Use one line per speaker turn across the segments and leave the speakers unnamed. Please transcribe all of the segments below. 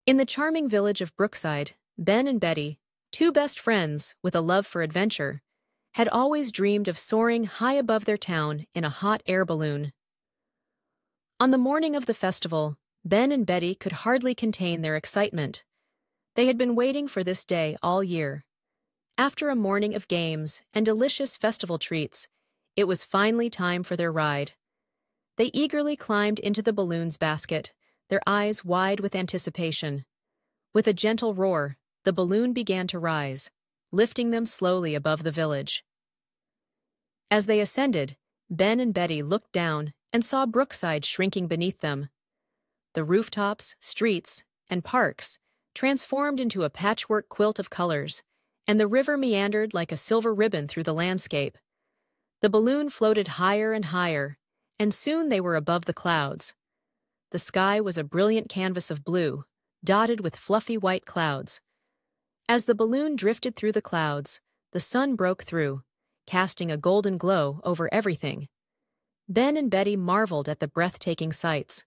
In the charming village of Brookside, Ben and Betty, two best friends with a love for adventure, had always dreamed of soaring high above their town in a hot air balloon. On the morning of the festival, Ben and Betty could hardly contain their excitement. They had been waiting for this day all year. After a morning of games and delicious festival treats, it was finally time for their ride. They eagerly climbed into the balloon's basket, their eyes wide with anticipation. With a gentle roar, the balloon began to rise, lifting them slowly above the village. As they ascended, Ben and Betty looked down and saw Brookside shrinking beneath them. The rooftops, streets, and parks transformed into a patchwork quilt of colors, and the river meandered like a silver ribbon through the landscape. The balloon floated higher and higher, and soon they were above the clouds. The sky was a brilliant canvas of blue, dotted with fluffy white clouds. As the balloon drifted through the clouds, the sun broke through, casting a golden glow over everything. Ben and Betty marveled at the breathtaking sights.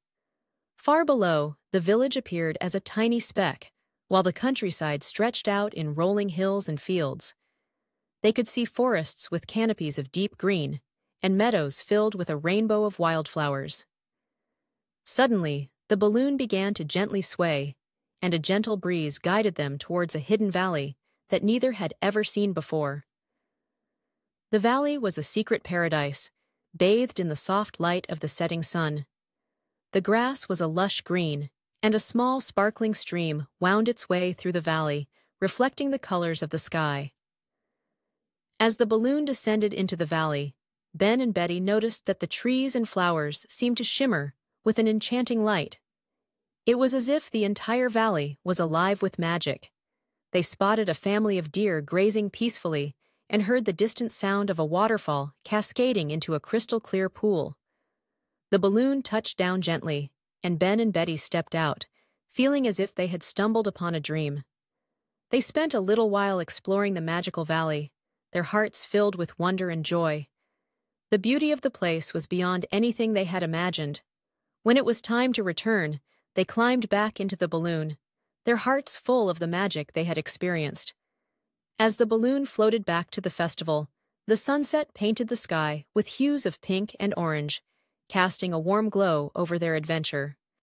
Far below, the village appeared as a tiny speck, while the countryside stretched out in rolling hills and fields. They could see forests with canopies of deep green, and meadows filled with a rainbow of wildflowers. Suddenly, the balloon began to gently sway, and a gentle breeze guided them towards a hidden valley that neither had ever seen before. The valley was a secret paradise, bathed in the soft light of the setting sun. The grass was a lush green, and a small sparkling stream wound its way through the valley, reflecting the colors of the sky. As the balloon descended into the valley, Ben and Betty noticed that the trees and flowers seemed to shimmer with an enchanting light. It was as if the entire valley was alive with magic. They spotted a family of deer grazing peacefully and heard the distant sound of a waterfall cascading into a crystal-clear pool. The balloon touched down gently, and Ben and Betty stepped out, feeling as if they had stumbled upon a dream. They spent a little while exploring the magical valley, their hearts filled with wonder and joy. The beauty of the place was beyond anything they had imagined. When it was time to return, they climbed back into the balloon, their hearts full of the magic they had experienced. As the balloon floated back to the festival, the sunset painted the sky with hues of pink and orange, casting a warm glow over their adventure.